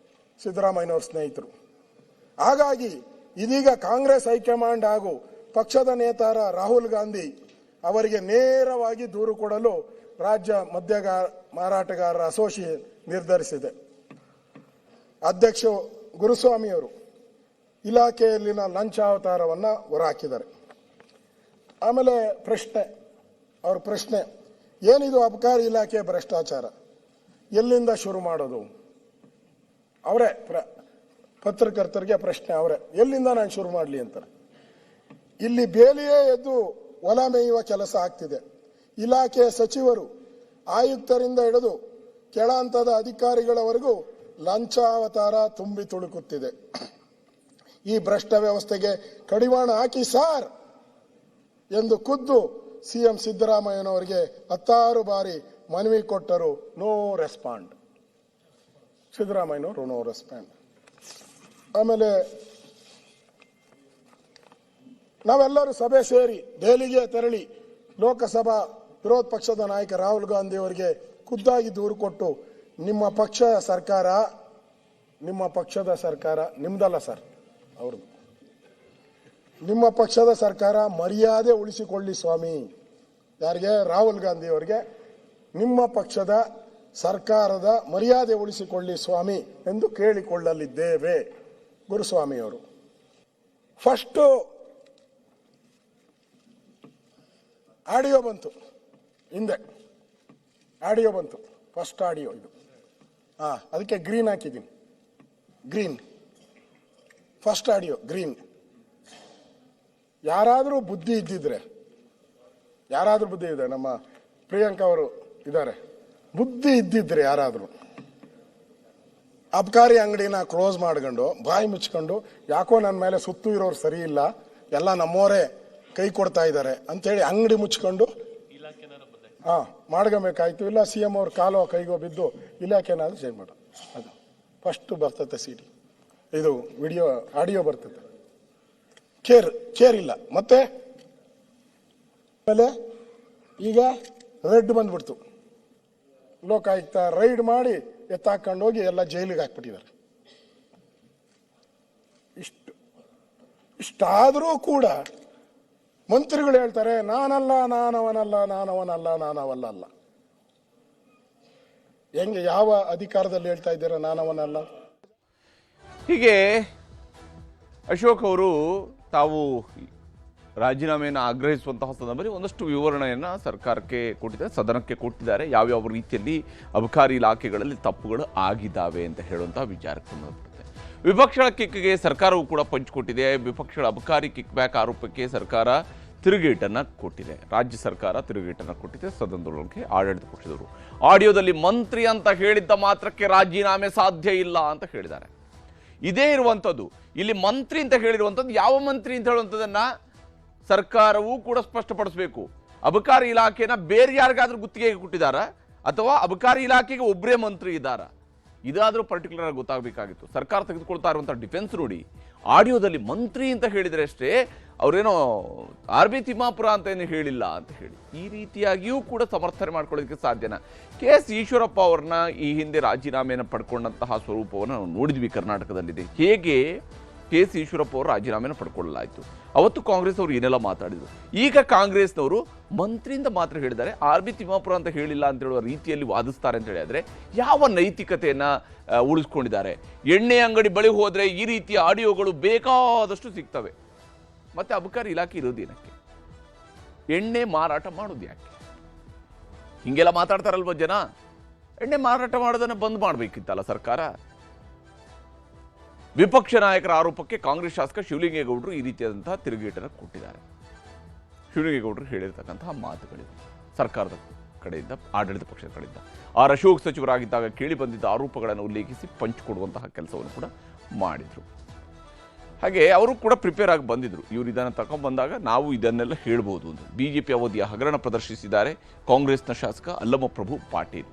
ಸಿದ್ದರಾಮಯ್ಯನವರ ಸ್ನೇಹಿತರು. ಹಾಗಾಗಿ ಇದೀಗ ಕಾಂಗ್ರೆಸ್ ಹೈಕಮಾಂಡ್ ಹಾಗೂ ಪಕ್ಷದ ನೇತಾರ ರಾಹುಲ್ ಗಾಂಧಿ ಅವರಿಗೆ ನೇರವಾಗಿ ದೂರು ಕೊಡಲು ರಾಜ್ಯ ಮದ್ಯ ಮಾರಾಟಗಾರರ ಅಸೋಸಿಯೇಷನ್ ನಿರ್ಧರಿಸಿದೆ. ಅಧ್ಯಕ್ಷ ಗುರುಸ್ವಾಮಿಯವರು ಇಲಾಖೆಯಲ್ಲಿನ ಲಂಚಾವತಾರವನ್ನು ಹೊರಹಾಕಿದ್ದಾರೆ. ಆಮೇಲೆ ಅವ್ರ ಪ್ರಶ್ನೆ ಏನಿದು ಅಬಕಾರಿ ಇಲಾಖೆ ಭ್ರಷ್ಟಾಚಾರ, ಎಲ್ಲಿಂದ ಶುರು ಮಾಡೋದು? ಅವರೇ ಪತ್ರಕರ್ತರಿಗೆ ಪ್ರಶ್ನೆ, ಅವರೇ ಎಲ್ಲಿಂದ ನಾನು ಶುರು ಮಾಡಲಿ ಅಂತಾರೆ. ಇಲ್ಲಿ ಬೇಲಿಯೇ ಎದ್ದು ಹೊಲ ಮೇಯುವ ಕೆಲಸ ಆಗ್ತಿದೆ. ಇಲಾಖೆಯ ಸಚಿವರು ಆಯುಕ್ತರಿಂದ ಹಿಡಿದು ಕೆಳ ಹಂತದ ಅಧಿಕಾರಿಗಳವರೆಗೂ ಲಂಚಾವತಾರ ತುಂಬಿ ತುಳುಕುತ್ತಿದೆ. ಈ ಭ್ರಷ್ಟ ವ್ಯವಸ್ಥೆಗೆ ಕಡಿವಾಣ ಹಾಕಿ ಸಾರ್ ಎಂದು ಖುದ್ದು CM ಸಿದ್ದರಾಮಯ್ಯನವರಿಗೆ 16 ಬಾರಿ ಮನವಿ ಕೊಟ್ಟರು. No respond. ಸಿದ್ದರಾಮಯ್ಯನವರು ನೋ ರೆಸ್ಪಾಂಡ್. ಆಮೇಲೆ ನಾವೆಲ್ಲರೂ ಸಭೆ ಸೇರಿ ದೆಹಲಿಗೆ ತೆರಳಿ ಲೋಕಸಭಾ ವಿರೋಧ ಪಕ್ಷದ ನಾಯಕ ರಾಹುಲ್ ಗಾಂಧಿ ಅವರಿಗೆ ಖುದ್ದಾಗಿ ದೂರು ಕೊಟ್ಟು ನಿಮ್ಮ ಪಕ್ಷದ ಸರ್ಕಾರ ನಿಮ್ದಲ್ಲ ಸರ್, ಅವ್ರದ್ದು, ನಿಮ್ಮ ಪಕ್ಷದ ಸರ್ಕಾರ ಮರ್ಯಾದೆ ಉಳಿಸಿಕೊಳ್ಳಿ ಸ್ವಾಮಿ. ಯಾರಿಗೆ? ರಾಹುಲ್ ಗಾಂಧಿ ಅವರಿಗೆ ನಿಮ್ಮ ಪಕ್ಷದ ಸರ್ಕಾರದ ಮರ್ಯಾದೆ ಉಳಿಸಿಕೊಳ್ಳಿ ಸ್ವಾಮಿ ಎಂದು ಕೇಳಿಕೊಳ್ಳಲಿದ್ದೇವೆ. ಗುರುಸ್ವಾಮಿಯವರು ಫಸ್ಟ್ ಆಡಿಯೋ ಬಂತು, ಹಿಂದೆ ಆಡಿಯೋ ಬಂತು, ಫಸ್ಟ್ ಆಡಿಯೋ ಇದು. ಅದಕ್ಕೆ ಗ್ರೀನ್ ಹಾಕಿದ್ದೀನಿ, ಗ್ರೀನ್ ಫಸ್ಟ್ ಆಡಿಯೋ ಗ್ರೀನ್. ಯಾರಾದರೂ ಬುದ್ಧಿ ಇದ್ದಿದ್ರೆ, ನಮ್ಮ ಪ್ರಿಯಾಂಕಾ ಅವರು ಇದ್ದಾರೆ, ಬುದ್ಧಿ ಇದ್ದಿದ್ರೆ ಯಾರಾದರೂ ಅಬಕಾರಿ ಅಂಗಡಿನ ಕ್ಲೋಸ್ ಮಾಡ್ಕೊಂಡು ಬಾಯಿ ಮುಚ್ಕೊಂಡು, ಯಾಕೋ ನನ್ನ ಮೇಲೆ ಸುತ್ತು ಇರೋರು ಸರಿ ಇಲ್ಲ, ಎಲ್ಲ ನಮ್ಮವರೇ ಕೈ ಕೊಡ್ತಾ ಇದ್ದಾರೆ ಅಂತೇಳಿ ಅಂಗಡಿ ಮುಚ್ಕೊಂಡು ಮಾಡ್ಕೋಬೇಕಾಯ್ತು. ಇಲ್ಲ CM ಅವ್ರ ಕಾಲೋ ಕೈಗೋ ಬಿದ್ದು ಇಲಾಖೆನಾದ್ರೂ ಚೇಂಜ್ ಮಾಡ. ಅದು ಫಸ್ಟ್ ಬರ್ತತೆ CD, ಇದು ವಿಡಿಯೋ ಆಡಿಯೋ ಬರ್ತದೆ. ಕೇರ್ ಇಲ್ಲ. ಮತ್ತೆ ಆಮೇಲೆ ಈಗ ರೆಡ್ ಬಂದ್ಬಿಡ್ತು. ಲೋಕಾಯುಕ್ತ ರೈಡ್ ಮಾಡಿ ಎತ್ತಾಕೊಂಡು ಹೋಗಿ ಎಲ್ಲ ಜೈಲಿಗೆ ಹಾಕ್ಬಿಟ್ಟಿದ್ದಾರೆ. ಇಷ್ಟಾದರೂ ಕೂಡ ಮಂತ್ರಿಗಳು ಹೇಳ್ತಾರೆ ನಾನವನಲ್ಲ. ಹೆಂಗೆ, ಯಾವ ಅಧಿಕಾರದಲ್ಲಿ ಹೇಳ್ತಾ ಇದ್ದೀರಾ ನಾನವನಲ್ಲ? ಹೀಗೆ ಅಶೋಕ್ ಅವರು ತಾವು ರಾಜೀನಾಮೆಯನ್ನು ಆಗ್ರಹಿಸುವಂತಹ ಸಂದರ್ಭದಲ್ಲಿ ಒಂದಷ್ಟು ವಿವರಣೆಯನ್ನು ಸರ್ಕಾರಕ್ಕೆ ಕೊಟ್ಟಿದ್ದಾರೆ, ಸದನಕ್ಕೆ ಕೊಟ್ಟಿದ್ದಾರೆ. ಯಾವ್ಯಾವ ರೀತಿಯಲ್ಲಿ ಅಬಕಾರಿ ಇಲಾಖೆಗಳಲ್ಲಿ ತಪ್ಪುಗಳು ಆಗಿದ್ದಾವೆ ಅಂತ ಹೇಳುವಂತಹ ವಿಚಾರಕ್ಕೆ ಸಂಬಂಧಪಡುತ್ತೆ. ವಿಪಕ್ಷಗಳ ಕಿಕ್ಗೆ ಸರ್ಕಾರವು ಕೂಡ ಪಂಚಿಕೊಟ್ಟಿದೆ. ವಿಪಕ್ಷಗಳ ಅಬಕಾರಿ ಕಿಕ್ ಬ್ಯಾಕ್ ಆರೋಪಕ್ಕೆ ಸರ್ಕಾರ ತಿರುಗೇಟನ್ನು ಕೊಟ್ಟಿದೆ. ರಾಜ್ಯ ಸರ್ಕಾರ ತಿರುಗೇಟನ್ನು ಕೊಟ್ಟಿದೆ ಸದನದೊಳಗೆ ಆಡಳಿತ ಪಕ್ಷದವರು. ಆಡಿಯೋದಲ್ಲಿ ಮಂತ್ರಿ ಅಂತ ಹೇಳಿದ್ದ ಮಾತ್ರಕ್ಕೆ ರಾಜೀನಾಮೆ ಸಾಧ್ಯ ಇಲ್ಲ ಅಂತ ಹೇಳಿದ್ದಾರೆ. ಇದೇ ಇರುವಂಥದ್ದು. ಇಲ್ಲಿ ಮಂತ್ರಿ ಅಂತ ಹೇಳಿರುವಂಥದ್ದು ಯಾವ ಮಂತ್ರಿ ಅಂತ ಹೇಳುವಂಥದ್ದನ್ನ ಸರ್ಕಾರವೂ ಕೂಡ ಸ್ಪಷ್ಟಪಡಿಸಬೇಕು. ಅಬಕಾರಿ ಇಲಾಖೆನ ಬೇರೆ ಯಾರಿಗಾದ್ರೂ ಗುತ್ತಿಗೆಗೆ ಕೊಟ್ಟಿದ್ದಾರಾ ಅಥವಾ ಅಬಕಾರಿ ಇಲಾಖೆಗೆ ಒಬ್ಬರೇ ಮಂತ್ರಿ ಇದ್ದಾರಾ? ಇದಾದರೂ ಪರ್ಟಿಕ್ಯುಲರ್ ಆಗಿ ಗೊತ್ತಾಗಬೇಕಾಗಿತ್ತು. ಸರ್ಕಾರ ತೆಗೆದುಕೊಳ್ತಾ ಇರುವಂಥ ಡಿಫೆನ್ಸ್ ನೋಡಿ, ಆಡಿಯೋದಲ್ಲಿ ಮಂತ್ರಿ ಅಂತ ಹೇಳಿದರೆ ಅಷ್ಟೇ, ಅವರೇನೋ RB ತಿಮ್ಮಾಪುರ ಅಂತ ಏನು ಹೇಳಿಲ್ಲ ಅಂತ ಹೇಳಿ ಈ ರೀತಿಯಾಗಿಯೂ ಕೂಡ ಸಮರ್ಥನೆ ಮಾಡ್ಕೊಳ್ಳೋದಕ್ಕೆ ಸಾಧ್ಯನಾ? KS ಈಶ್ವರಪ್ಪ ಅವ್ರನ್ನ ಈ ಹಿಂದೆ ರಾಜೀನಾಮೆಯನ್ನು ಪಡ್ಕೊಂಡಂತಹ ಸ್ವರೂಪವನ್ನು ನಾವು ನೋಡಿದ್ವಿ ಕರ್ನಾಟಕದಲ್ಲಿದೆ. ಹೇಗೆ KS ಈಶ್ವರಪ್ಪ ಅವರು ರಾಜೀನಾಮೆಯನ್ನು ಪಡ್ಕೊಳ್ಳಲಾಯಿತು. ಅವತ್ತು ಕಾಂಗ್ರೆಸ್ ಅವರು ಏನೆಲ್ಲ ಮಾತಾಡಿದರು. ಈಗ ಕಾಂಗ್ರೆಸ್ನವರು ಮಂತ್ರಿಯಿಂದ ಮಾತ್ರ ಹೇಳಿದ್ದಾರೆ, RB ತಿಮ್ಮಾಪುರ ಅಂತ ಹೇಳಿಲ್ಲ ಅಂತ ಹೇಳುವ ರೀತಿಯಲ್ಲಿ ವಾದಿಸ್ತಾರೆ ಅಂತ ಹೇಳಿದ್ರೆ ಯಾವ ನೈತಿಕತೆಯನ್ನು ಉಳಿಸ್ಕೊಂಡಿದ್ದಾರೆ? ಎಣ್ಣೆ ಅಂಗಡಿ ಬಳಿ ಹೋದರೆ ಈ ರೀತಿಯ ಆಡಿಯೋಗಳು ಬೇಕಾದಷ್ಟು ಸಿಗ್ತವೆ. ಮತ್ತೆ ಅಬಕಾರಿ ಇಲಾಖೆ ಇರೋದೇನಕ್ಕೆ? ಎಣ್ಣೆ ಮಾರಾಟ ಮಾಡೋದು ಯಾಕೆ? ಹಿಂಗೆಲ್ಲ ಮಾತಾಡ್ತಾರಲ್ವ ಜನ. ಎಣ್ಣೆ ಮಾರಾಟ ಮಾಡೋದನ್ನು ಬಂದ್ ಮಾಡಬೇಕಿತ್ತಲ್ಲ ಸರ್ಕಾರ. ವಿಪಕ್ಷ ನಾಯಕರ ಆರೋಪಕ್ಕೆ ಕಾಂಗ್ರೆಸ್ ಶಾಸಕ ಶಿವಲಿಂಗೇಗೌಡರು ಈ ರೀತಿಯಾದಂತಹ ತಿರುಗೇಟನ್ನು ಕೊಟ್ಟಿದ್ದಾರೆ. ಶಿವಲಿಂಗೇಗೌಡರು ಹೇಳಿರ್ತಕ್ಕಂತಹ ಮಾತುಗಳಿವೆ. ಸರ್ಕಾರದ ಕಡೆಯಿಂದ, ಆಡಳಿತ ಪಕ್ಷದ ಕಡೆಯಿಂದ ಆರ್ ಅಶೋಕ್ ಸಚಿವರಾಗಿದ್ದಾಗ ಕೇಳಿ ಬಂದಿದ್ದ ಆರೋಪಗಳನ್ನು ಉಲ್ಲೇಖಿಸಿ ಪಂಚ್ ಕೊಡುವಂತಹ ಕೆಲಸವನ್ನು ಕೂಡ ಮಾಡಿದರು. ಹಾಗೆ ಅವರು ಕೂಡ ಪ್ರಿಪೇರ್ ಆಗಿ ಬಂದಿದ್ರು. ಇವರು ಇದನ್ನು ತಗೊಂಡ್ಬಂದಾಗ ನಾವು ಇದನ್ನೆಲ್ಲ ಹೇಳ್ಬೋದು ಅಂತ. ಬಿಜೆಪಿ ಅವಧಿಯ ಹಗರಣ ಪ್ರದರ್ಶಿಸಿದ್ದಾರೆ ಕಾಂಗ್ರೆಸ್ನ ಶಾಸಕ ಅಲ್ಲಮಪ್ರಭು ಪಾಟೀಲ್.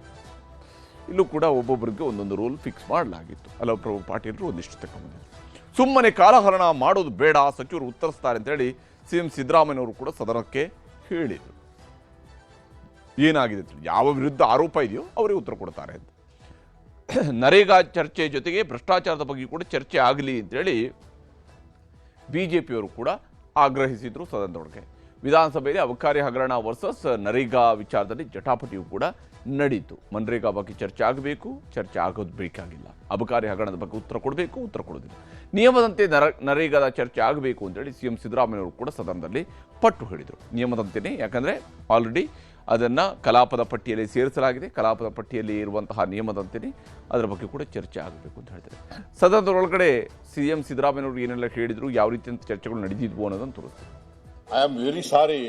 ಇಲ್ಲೂ ಕೂಡ ಒಬ್ಬೊಬ್ಬರಿಗೆ ಒಂದೊಂದು ರೋಲ್ ಫಿಕ್ಸ್ ಮಾಡಲಾಗಿತ್ತು. ಅಲ್ಲಮಪ್ರಭು ಪಾಟೀಲರು ಒಂದಿಷ್ಟು ತಗೊಂಡ್ಬಂದಿದ್ರು. ಸುಮ್ಮನೆ ಕಾಲಹರಣ ಮಾಡೋದು ಬೇಡ, ಸಚಿವರು ಉತ್ತರಿಸ್ತಾರೆ ಅಂತೇಳಿ ಸಿಎಂ ಸಿದ್ದರಾಮಯ್ಯನವರು ಕೂಡ ಸದನಕ್ಕೆ ಹೇಳಿದರು. ಏನಾಗಿದೆ, ಯಾವ ವಿರುದ್ಧ ಆರೋಪ ಇದೆಯೋ ಅವರೇ ಉತ್ತರ ಕೊಡ್ತಾರೆ ಅಂತ. ನರೇಗಾ ಚರ್ಚೆ ಜೊತೆಗೆ ಭ್ರಷ್ಟಾಚಾರದ ಬಗ್ಗೆ ಕೂಡ ಚರ್ಚೆ ಆಗಲಿ ಅಂತೇಳಿ ಬಿಜೆಪಿಯವರು ಕೂಡ ಆಗ್ರಹಿಸಿದ್ರು ಸದನದೊಳಗೆ. ವಿಧಾನಸಭೆಯಲ್ಲಿ ಅಬಕಾರಿ ಹಗರಣ ವರ್ಸಸ್ ನರೇಗಾ ವಿಚಾರದಲ್ಲಿ ಜಟಾಪಟಿಯೂ ಕೂಡ ನಡೀತು. ಮನ್ರೇಗಾ ಬಗ್ಗೆ ಚರ್ಚೆ ಆಗಬೇಕು, ಚರ್ಚೆ ಆಗೋದು ಬೇಕಾಗಿಲ್ಲ. ಅಬಕಾರಿ ಹಗರಣದ ಬಗ್ಗೆ ಉತ್ತರ ಕೊಡಬೇಕು, ಉತ್ತರ ಕೊಡೋದಿಲ್ಲ. ನಿಯಮದಂತೆ ನರೇಗಾದ ಚರ್ಚೆ ಆಗಬೇಕು ಅಂತೇಳಿ ಸಿಎಂ ಸಿದ್ದರಾಮಯ್ಯವರು ಕೂಡ ಸದನದಲ್ಲಿ ಪಟ್ಟು ಹೇಳಿದರು. ನಿಯಮದಂತೆಯೇ, ಯಾಕಂದರೆ ಆಲ್ರೆಡಿ ಅದನ್ನು ಕಲಾಪದ ಪಟ್ಟಿಯಲ್ಲಿ ಸೇರಿಸಲಾಗಿದೆ. ಕಲಾಪದ ಪಟ್ಟಿಯಲ್ಲಿ ಇರುವಂತಹ ನಿಯಮದಂತೆಯೇ ಅದರ ಬಗ್ಗೆ ಕೂಡ ಚರ್ಚೆ ಆಗಬೇಕು ಅಂತ ಹೇಳ್ತಾರೆ. ಸದನದೊಳಗಡೆ ಸಿಎಂ ಸಿದ್ದರಾಮಯ್ಯವರು ಏನೆಲ್ಲ ಹೇಳಿದರು, ಯಾವ ರೀತಿಯಂತ ಚರ್ಚೆಗಳು ನಡೆದಿದ್ವು ಅನ್ನೋದನ್ನು ತೋರಿಸ್ತಾರೆ. I am very sorry.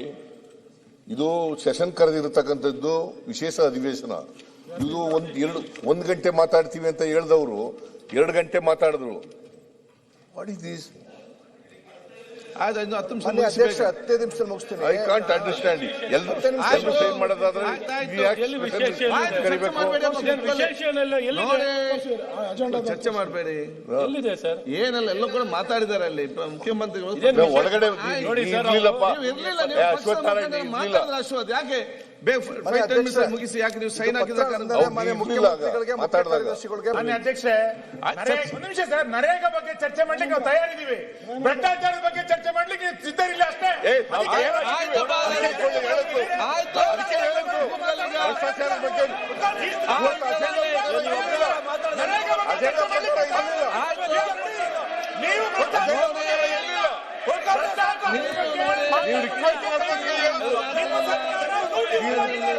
ಇದು ಸೆಷನ್ ಕರೆದಿರತಕ್ಕಂಥದ್ದು ವಿಶೇಷ ಅಧಿವೇಶನ. ಇದು ಒಂದು ಗಂಟೆ ಮಾತಾಡ್ತೀವಿ ಅಂತ ಹೇಳಿದವರು 2 ಗಂಟೆ ಮಾತಾಡಿದ್ರು. What is this? ಹತ್ತೇ ನಿಮಿಷ ಮುಗಿಸ್ತೀನಿ. I can't understand. ಎಲ್ಲರೂ ಸೈನ್ ಮಾಡೋದಾದ್ರೆ ಚರ್ಚೆ ಮಾಡಬೇಡಿ. ಏನೆಲ್ಲ ಎಲ್ಲ ಕೂಡ ಮಾತಾಡಿದ್ದಾರೆ ಅಲ್ಲಿ ಮುಖ್ಯಮಂತ್ರಿಗಳು. ಒಳಗಡೆ ಇರ್ಲಿಲ್ಲಪ್ಪ. ಅಶ್ವಥ್ ಯಾಕೆ ಮುಗಿಸಿ ಯಾಕೆ ನೀವು ಸೈನ್ ಹಾಕಿದ್ರೆ ಅಧ್ಯಕ್ಷೆ ನಿಮಿಷ ಸರ್, ನರೇಗಾ ಬಗ್ಗೆ ಚರ್ಚೆ ಮಾಡ್ಲಿಕ್ಕೆ ನಾವು ತಯಾರಿದ್ದೀವಿ. ಭ್ರಷ್ಟಾಚಾರದ ಬಗ್ಗೆ ಚರ್ಚೆ ಮಾಡ್ಲಿಕ್ಕೆ ಸಿದ್ಧರಿಲ್ಲ ಅಷ್ಟೇ.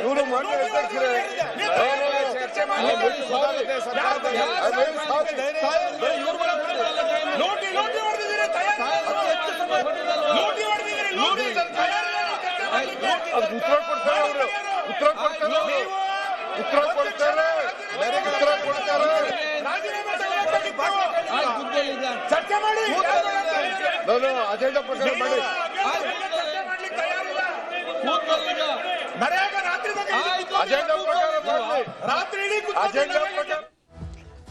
ಇವರು ಮಾನ್ಯ ಅಧ್ಯಕ್ಷರೇ, ಉತ್ತರ ಕೊಡ್ತಾರೆ. ಚರ್ಚೆ ಮಾಡಿ ಅಜೆಂಡಾ ಪ್ರಕಾರ ಮಾಡಿ.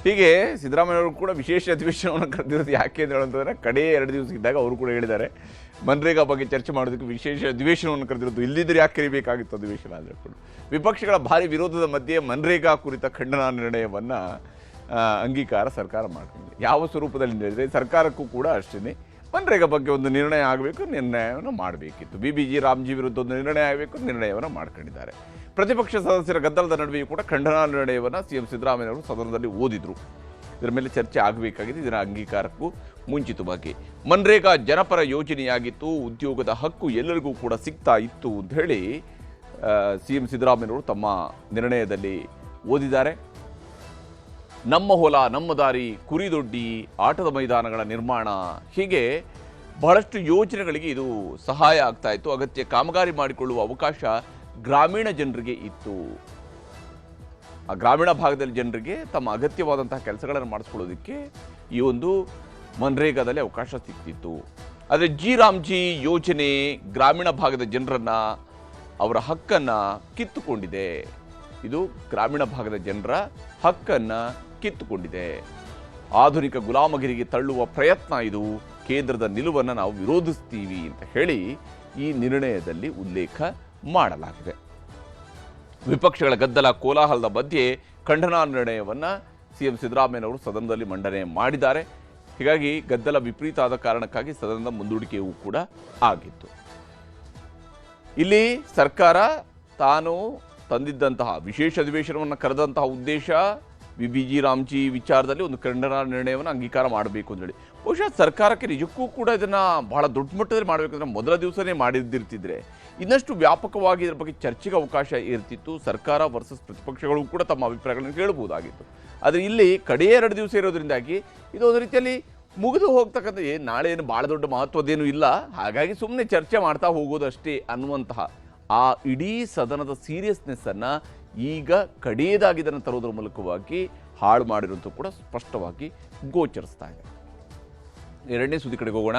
ಹೀಗೆ ಸಿದ್ದರಾಮಯ್ಯವರು ಕೂಡ ವಿಶೇಷ ಅಧಿವೇಶನವನ್ನು ಕರೆದಿರೋದು ಯಾಕೆ ಅಂತ ಹೇಳೋದಂದ್ರೆ, ಕಡೆ 2 ದಿವಸ ಇದ್ದಾಗ ಅವರು ಕೂಡ ಹೇಳಿದ್ದಾರೆ ಮನ್ರೇಗಾ ಬಗ್ಗೆ ಚರ್ಚೆ ಮಾಡೋದಕ್ಕೆ ವಿಶೇಷ ಅಧಿವೇಶನವನ್ನು ಕರೆದಿರೋದು. ಇಲ್ಲಿದ್ರೆ ಯಾಕೆ ಕರಿಬೇಕಾಗಿತ್ತು ಅಧಿವೇಶನ ಅಂದರೆ ಕೂಡ. ವಿಪಕ್ಷಗಳ ಭಾರಿ ವಿರೋಧದ ಮಧ್ಯೆ ಮನ್ರೇಗಾ ಕುರಿತ ಖಂಡನಾ ನಿರ್ಣಯವನ್ನು ಅಂಗೀಕಾರ ಸರ್ಕಾರ ಮಾಡಿಕೊಂಡಿದೆ. ಯಾವ ಸ್ವರೂಪದಲ್ಲಿ ನಡೆದಿದೆ, ಸರ್ಕಾರಕ್ಕೂ ಕೂಡ ಅಷ್ಟೇ ಮನ್ರೇಗಾ ಬಗ್ಗೆ ಒಂದು ನಿರ್ಣಯ ಆಗಬೇಕು, ನಿರ್ಣಯವನ್ನು ಮಾಡಬೇಕಿತ್ತು. ಬಿಬಿಜಿ ರಾಮ್ಜಿ ವಿರುದ್ಧ ಒಂದು ನಿರ್ಣಯ ಆಗಬೇಕು, ನಿರ್ಣಯವನ್ನು ಮಾಡ್ಕೊಂಡಿದ್ದಾರೆ. ಪ್ರತಿಪಕ್ಷ ಸದಸ್ಯರ ಗದ್ದಲದ ನಡುವೆಯೂ ಕೂಡ ಖಂಡನಾ ನಿರ್ಣಯವನ್ನು ಸಿಎಂ ಸಿದ್ದರಾಮಯ್ಯವರು ಸದನದಲ್ಲಿ ಓದಿದ್ರು. ಇದರ ಮೇಲೆ ಚರ್ಚೆ ಆಗಬೇಕಾಗಿದೆ. ಇದರ ಅಂಗೀಕಾರಕ್ಕೂ ಮುಂಚಿತವಾಗಿ ಮನ್ರೇಗಾ ಜನಪರ ಯೋಜನೆಯಾಗಿತ್ತು, ಉದ್ಯೋಗದ ಹಕ್ಕು ಎಲ್ಲರಿಗೂ ಕೂಡ ಸಿಗ್ತಾ ಇತ್ತು ಅಂತ ಹೇಳಿ ಸಿಎಂ ಸಿದ್ದರಾಮಯ್ಯವರು ತಮ್ಮ ನಿರ್ಣಯದಲ್ಲಿ ಓದಿದ್ದಾರೆ. ನಮ್ಮ ಹೊಲ, ನಮ್ಮ ದಾರಿ, ಕುರಿದೊಡ್ಡಿ, ಆಟದ ಮೈದಾನಗಳ ನಿರ್ಮಾಣ, ಹೀಗೆ ಬಹಳಷ್ಟು ಯೋಜನೆಗಳಿಗೆ ಇದು ಸಹಾಯ ಆಗ್ತಾ ಇತ್ತು. ಅಗತ್ಯ ಕಾಮಗಾರಿ ಮಾಡಿಕೊಳ್ಳುವ ಅವಕಾಶ ಗ್ರಾಮೀಣ ಜನರಿಗೆ ಇತ್ತು. ಆ ಗ್ರಾಮೀಣ ಭಾಗದಲ್ಲಿ ಜನರಿಗೆ ತಮ್ಮ ಅಗತ್ಯವಾದಂತಹ ಕೆಲಸಗಳನ್ನು ಮಾಡಿಸ್ಕೊಳ್ಳೋದಕ್ಕೆ ಈ ಒಂದು ಮನ್ರೇಗಾದಲ್ಲಿ ಅವಕಾಶ ಸಿಗ್ತಿತ್ತು. ಆದರೆ ರಾಮ್ಜಿ ಯೋಜನೆ ಗ್ರಾಮೀಣ ಭಾಗದ ಜನರನ್ನು, ಅವರ ಹಕ್ಕನ್ನು ಕಿತ್ತುಕೊಂಡಿದೆ. ಇದು ಗ್ರಾಮೀಣ ಭಾಗದ ಜನರ ಹಕ್ಕನ್ನು ಕಿತ್ತುಕೊಂಡಿದೆ. ಆಧುನಿಕ ಗುಲಾಮಗಿರಿಗೆ ತಳ್ಳುವ ಪ್ರಯತ್ನ ಇದು. ಕೇಂದ್ರದ ನಿಲುವನ್ನು ನಾವು ವಿರೋಧಿಸ್ತೀವಿ ಅಂತ ಹೇಳಿ ಈ ನಿರ್ಣಯದಲ್ಲಿ ಉಲ್ಲೇಖ ಮಾಡಲಾಗಿದೆ. ವಿಪಕ್ಷಗಳ ಗದ್ದಲ ಕೋಲಾಹಲದ ಮಧ್ಯೆ ಖಂಡನಾ ನಿರ್ಣಯವನ್ನು ಸಿಎಂ ಸಿದ್ದರಾಮಯ್ಯನವರು ಸದನದಲ್ಲಿ ಮಂಡನೆ ಮಾಡಿದ್ದಾರೆ. ಹೀಗಾಗಿ ಗದ್ದಲ ವಿಪರೀತ ಆದ ಕಾರಣಕ್ಕಾಗಿ ಸದನದ ಮುಂದೂಡಿಕೆಯೂ ಕೂಡ ಆಗಿತ್ತು. ಇಲ್ಲಿ ಸರ್ಕಾರ ತಾನು ತಂದಿದ್ದಂತಹ ವಿಶೇಷ ಅಧಿವೇಶನವನ್ನು ಕರೆದಂತಹ ಉದ್ದೇಶ ಬಿಬಿಜಿ ರಾಮ್ಜಿ ವಿಚಾರದಲ್ಲಿ ಒಂದು ಖಂಡನಾ ನಿರ್ಣಯವನ್ನು ಅಂಗೀಕಾರ ಮಾಡಬೇಕು ಅಂತೇಳಿ. ಬಹುಶಃ ಸರ್ಕಾರಕ್ಕೆ ನಿಜಕ್ಕೂ ಕೂಡ ಇದನ್ನು ಬಹಳ ದೊಡ್ಡ ಮಟ್ಟದಲ್ಲಿ ಮಾಡಬೇಕಂದ್ರೆ ಮೊದಲ ದಿವಸನೇ ಮಾಡಿದ್ದಿರ್ತಿದ್ರೆ ಇನ್ನಷ್ಟು ವ್ಯಾಪಕವಾಗಿ ಇದರ ಬಗ್ಗೆ ಚರ್ಚೆಗೆ ಅವಕಾಶ ಇರ್ತಿತ್ತು. ಸರ್ಕಾರ ವರ್ಸಸ್ ಪ್ರತಿಪಕ್ಷಗಳು ಕೂಡ ತಮ್ಮ ಅಭಿಪ್ರಾಯಗಳನ್ನು ಕೇಳಬಹುದಾಗಿತ್ತು. ಆದರೆ ಇಲ್ಲಿ ಕಡೆಯ 2 ದಿವಸ ಇರೋದ್ರಿಂದಾಗಿ ಇದು ಒಂದು ರೀತಿಯಲ್ಲಿ ಮುಗಿದು ಹೋಗ್ತಕ್ಕಂಥ ನಾಳೆ ಏನು ಭಾಳ ದೊಡ್ಡ ಮಹತ್ವದ್ದೇನೂ ಇಲ್ಲ, ಹಾಗಾಗಿ ಸುಮ್ಮನೆ ಚರ್ಚೆ ಮಾಡ್ತಾ ಹೋಗೋದಷ್ಟೇ ಅನ್ನುವಂತಹ ಆ ಇಡೀ ಸದನದ ಸೀರಿಯಸ್ನೆಸ್ಸನ್ನು ಈಗ ಕಡೆಯದಾಗಿ ಇದನ್ನು ತರೋದ್ರ ಮೂಲಕವಾಗಿ ಹಾಳು ಮಾಡಿರುವಂಥ ಕೂಡ ಸ್ಪಷ್ಟವಾಗಿ ಗೋಚರಿಸ್ತಾ ಇದೆ. ಎರಡನೇ ಸುದ್ದಿ ಕಡೆಗೆ ಹೋಗೋಣ.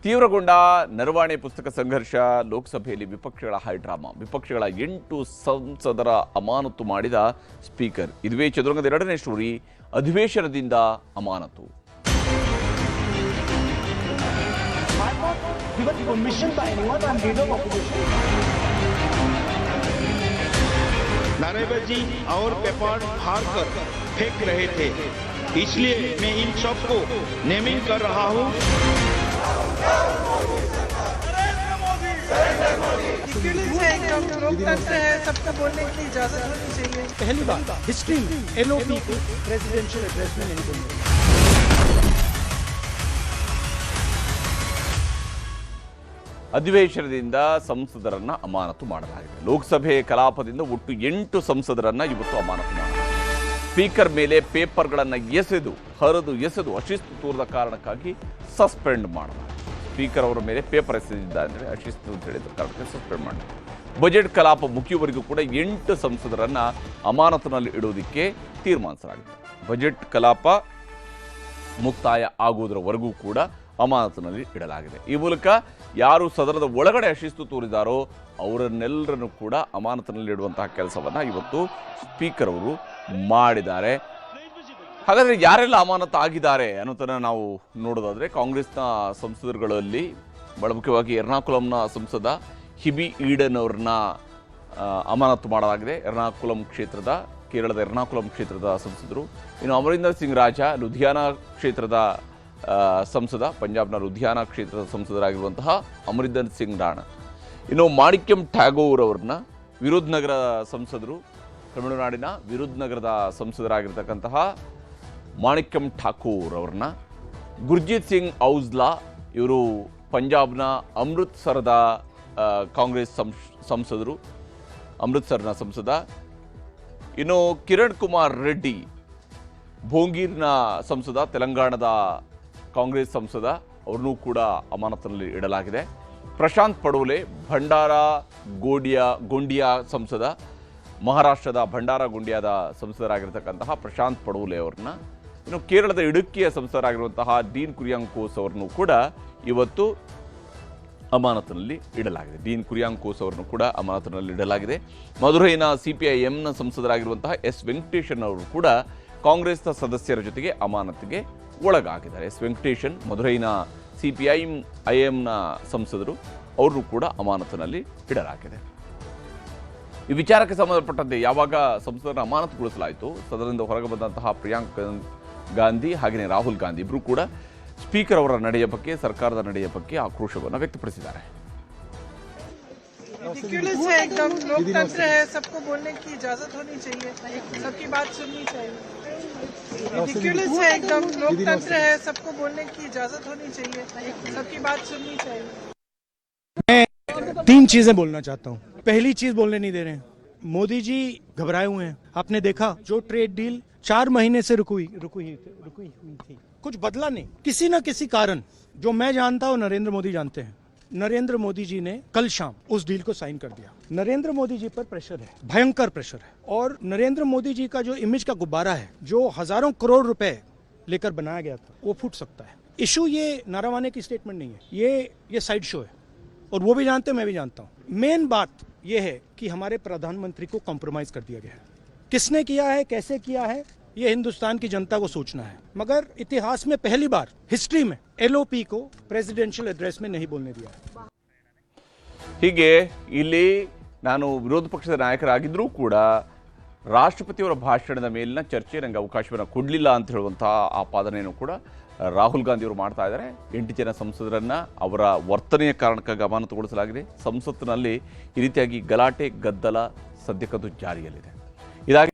ತೀವ್ರಗೊಂಡ ನರವಾಣೆ ಪುಸ್ತಕ ಸಂಘರ್ಷ, ಲೋಕಸಭೆಯಲ್ಲಿ ವಿಪಕ್ಷಗಳ ಹೈಡ್ರಾಮಾ. ವಿಪಕ್ಷಗಳ 8 ಸಂಸದರ ಅಮಾನತು ಮಾಡಿದ ಸ್ಪೀಕರ್. ಇದುವೇ ಚದುರಂಗದ ಎರಡನೇ ಸ್ಟೋರಿ, ಅಧಿವೇಶನದಿಂದ ಅಮಾನತು. नारेबाजी और पेपर फाड़ कर फेंक रहे थे, इसलिए मैं इन सब को नेमिंग कर रहा हूं। लोकतंत्र है, सबको बोलने की इजाजत होनी चाहिए। पहली बार हिस्ट्री में एलओपी को प्रेसिडेंशियल एड्रेस में नहीं बोलने। ಅಧಿವೇಶನದಿಂದ ಸಂಸದರನ್ನ ಅಮಾನತು ಮಾಡಲಾಗಿದೆ. ಲೋಕಸಭೆ ಕಲಾಪದಿಂದ ಒಟ್ಟು 8 ಸಂಸದರನ್ನ ಇವತ್ತು ಅಮಾನತು ಮಾಡಲಾಗಿದೆ. ಸ್ಪೀಕರ್ ಮೇಲೆ ಪೇಪರ್ಗಳನ್ನು ಎಸೆದು ಅಶಿಸ್ತು ತೋರದ ಕಾರಣಕ್ಕಾಗಿ ಸಸ್ಪೆಂಡ್ ಮಾಡಲಾಗಿದೆ. ಸ್ಪೀಕರ್ ಅವರ ಮೇಲೆ ಪೇಪರ್ ಎಸೆದಿದ್ದ ಅಂದರೆ ಅಶಿಸ್ತು ಅಂತ ಹೇಳಿದ ಕಾರಣಕ್ಕೆ ಸಸ್ಪೆಂಡ್ ಮಾಡಲಾಗಿದೆ. ಬಜೆಟ್ ಕಲಾಪ ಮುಗಿಯುವವರೆಗೂ ಕೂಡ 8 ಸಂಸದರನ್ನ ಅಮಾನತಿನಲ್ಲಿ ಇಡುವುದಕ್ಕೆ ತೀರ್ಮಾನಿಸಲಾಗಿದೆ. ಬಜೆಟ್ ಕಲಾಪ ಮುಕ್ತಾಯ ಆಗುವುದರವರೆಗೂ ಕೂಡ ಅಮಾನತಿನಲ್ಲಿ ಇಡಲಾಗಿದೆ. ಈ ಮೂಲಕ ಯಾರು ಸದನದ ಒಳಗಡೆ ಅಶಿಸ್ತು ತೋರಿದಾರೋ ಅವರನ್ನೆಲ್ಲರನ್ನು ಕೂಡ ಅಮಾನತಿನಲ್ಲಿ ಇಡುವಂತಹ ಕೆಲಸವನ್ನು ಇವತ್ತು ಸ್ಪೀಕರ್ ಅವರು ಮಾಡಿದ್ದಾರೆ. ಹಾಗಾದರೆ ಯಾರೆಲ್ಲ ಅಮಾನತು ಆಗಿದ್ದಾರೆ ಅನ್ನೋದನ್ನು ನಾವು ನೋಡೋದಾದರೆ, ಕಾಂಗ್ರೆಸ್ನ ಸಂಸದರುಗಳಲ್ಲಿ ಬಹಳ ಮುಖ್ಯವಾಗಿ ಎರ್ನಾಕುಲಂನ ಸಂಸದ ಹಿಬಿ ಈಡನ್ ಅವ್ರನ್ನ ಅಮಾನತು ಮಾಡಲಾಗಿದೆ. ಕೇರಳದ ಎರ್ನಾಕುಲಂ ಕ್ಷೇತ್ರದ ಸಂಸದರು. ಇನ್ನು ಅಮರಿಂದರ್ ಸಿಂಗ್ ರಾಜ ಲುಧಿಯಾನಾ ಕ್ಷೇತ್ರದ ಸಂಸದ, ಪಂಜಾಬ್ನ ಲುಧಿಯಾನಾ ಕ್ಷೇತ್ರದ ಸಂಸದರಾಗಿರುವಂತಹ ಅಮರಿಂದರ್ ಸಿಂಗ್ ರಾಣಾ. ಇನ್ನು ಮಾಣಿಕ್ಯಂ ಠಾಗೋರ್ ಅವ್ರನ್ನ ವಿರುದ್ನಗರ ಸಂಸದರು, ತಮಿಳುನಾಡಿನ ವಿರುದ್ನಗರದ ಸಂಸದರಾಗಿರ್ತಕ್ಕಂತಹ ಮಾಣಿಕ್ಯಂ ಠಾಕೂರ್ ಅವ್ರನ್ನ. ಗುರ್ಜೀತ್ ಸಿಂಗ್ ಔಜ್ಲಾ ಇವರು ಪಂಜಾಬ್ನ ಅಮೃತ್ಸರದ ಕಾಂಗ್ರೆಸ್ ಸಂಸದರು, ಅಮೃತ್ಸರ್ನ ಸಂಸದ. ಇನ್ನು ಕಿರಣ್ ಕುಮಾರ್ ರೆಡ್ಡಿ ಭೋಂಗೀರ್ನ ಸಂಸದ, ತೆಲಂಗಾಣದ ಕಾಂಗ್ರೆಸ್ ಸಂಸದ, ಅವ್ರನ್ನೂ ಕೂಡ ಅಮಾನತಿನಲ್ಲಿ ಇಡಲಾಗಿದೆ. ಪ್ರಶಾಂತ್ ಪಡೋಲೆ ಭಂಡಾರ ಗೋಂಡಿಯಾ ಸಂಸದ, ಮಹಾರಾಷ್ಟ್ರದ ಭಂಡಾರ ಗೋಂಡಿಯಾದ ಸಂಸದರಾಗಿರ್ತಕ್ಕಂತಹ ಪ್ರಶಾಂತ್ ಪಡೋಲೆ ಅವ್ರನ್ನ. ಇನ್ನು ಕೇರಳದ ಇಡುಕ್ಕಿಯ ಸಂಸದರಾಗಿರುವಂತಹ ಡೀನ್ ಕುರಿಯಾಂಕೋಸ್ ಅವರನ್ನು ಕೂಡ ಇವತ್ತು ಅಮಾನತಿನಲ್ಲಿ ಇಡಲಾಗಿದೆ. ಡೀನ್ ಕುರಿಯಾಂಕೋಸ್ ಅವರನ್ನು ಕೂಡ ಅಮಾನತಿನಲ್ಲಿ ಇಡಲಾಗಿದೆ. ಮಧುರೈನ CPIMನ ಸಂಸದರಾಗಿರುವಂತಹ ಎಸ್ ವೆಂಕಟೇಶನ್ ಅವರು ಕೂಡ ಕಾಂಗ್ರೆಸ್ನ ಸದಸ್ಯರ ಜೊತೆಗೆ ಅಮಾನತಿಗೆ ಒಳಗಾಗಿದ್ದಾರೆ. ಎಸ್ ವೆಂಕಟೇಶನ್ ಮಧುರೈನ CPIMನ ಸಂಸದರು, ಅವ್ರನ್ನೂ ಕೂಡ ಅಮಾನತಿನಲ್ಲಿ ಇಡಲಾಗಿದೆ. ಈ ವಿಚಾರಕ್ಕೆ ಸಂಬಂಧಪಟ್ಟಂತೆ ಯಾವಾಗ ಸಂಸದರನ್ನು ಅಮಾನತುಗೊಳಿಸಲಾಯಿತು, ಸದನದಿಂದ ಹೊರಗೆ ಬಂದಂತಹ ಪ್ರಿಯಾಂಕ್ ಗಾಂಧಿ ಹಾಗೆಯೇ ರಾಹುಲ್ ಗಾಂಧಿ ಇಬ್ಬರು ಕೂಡ ಸ್ಪೀಕರ್ ಅವರ ನಡೆಯ ಬಗ್ಗೆ, ಸರ್ಕಾರದ ನಡೆಯ ಬಗ್ಗೆ ಆಕ್ರೋಶವನ್ನು ವ್ಯಕ್ತಪಡಿಸಿದ್ದಾರೆ. है एकदम, लोकतंत्र है, सबको बोलने की इजाजत होनी चाहिए, सबकी बात सुननी चाहिए। है एकदम, लोकतंत्र है, सबको बोलने की इजाजत होनी चाहिए, सबकी बात सुननी चाहिए। मैं 3 चीजें बोलना चाहता हूँ। पहली चीज बोलने नहीं दे रहे हैं, मोदी जी घबराए हुए हैं। आपने देखा जो ट्रेड डील 4 महीने से रुकी हुई थी, कुछ बदला नहीं। किसी न किसी कारण, जो मैं जानता हूँ नरेंद्र मोदी जानते हैं, नरेंद्र मोदी जी ने कल शाम उस डील को साइन कर दिया। नरेंद्र मोदी जी पर प्रेशर है, भयंकर प्रेशर है, और नरेंद्र मोदी जी का जो इमेज का गुब्बारा है, जो हजारों करोड़ रुपए लेकर बनाया गया था, वो फूट सकता है। इशू ये नारावाने की स्टेटमेंट नहीं है, ये साइड शो है, और वो भी जानते हैं, मैं भी जानता हूँ। मेन बात यह है कि हमारे प्रधानमंत्री को कॉम्प्रोमाइज कर दिया गया है। किसने किया है, कैसे किया है, ये हिंदुस्तान की जनता को सोचना है। मगर इतिहास में पहली बार हिस्ट्री में LOP को प्रेसिडेंशियल एड्रेस में नहीं बोलने दिया है। ಹೀಗೆ ಇಲ್ಲಿ ನಾನು ವಿರೋಧ ಪಕ್ಷದ ನಾಯಕರಾಗಿದ್ದರೂ ಕೂಡ ರಾಷ್ಟ್ರಪತಿಯವರ ಭಾಷಣದ ಮೇಲಿನ ಚರ್ಚೆ ನನಗೆ ಅವಕಾಶವನ್ನು ಕೊಡಲಿಲ್ಲ ಅಂತ ಹೇಳುವಂತಹ ಆಪಾದನೆಯನ್ನು ಕೂಡ ರಾಹುಲ್ ಗಾಂಧಿ ಅವರು ಮಾಡ್ತಾ ಇದ್ದಾರೆ. 8 ಜನ ಸಂಸದರನ್ನ ಅವರ ವರ್ತನೆಯ ಕಾರಣಕ್ಕಾಗಿ ಅಮಾನತುಗೊಳಿಸಲಾಗಿದೆ. ಸಂಸತ್ತಿನಲ್ಲಿ ಈ ರೀತಿಯಾಗಿ ಗಲಾಟೆ ಗದ್ದಲ ಸದ್ಯಕ್ಕಂತೂ ಜಾರಿಯಲ್ಲಿದೆ. ಇದಾಗಿ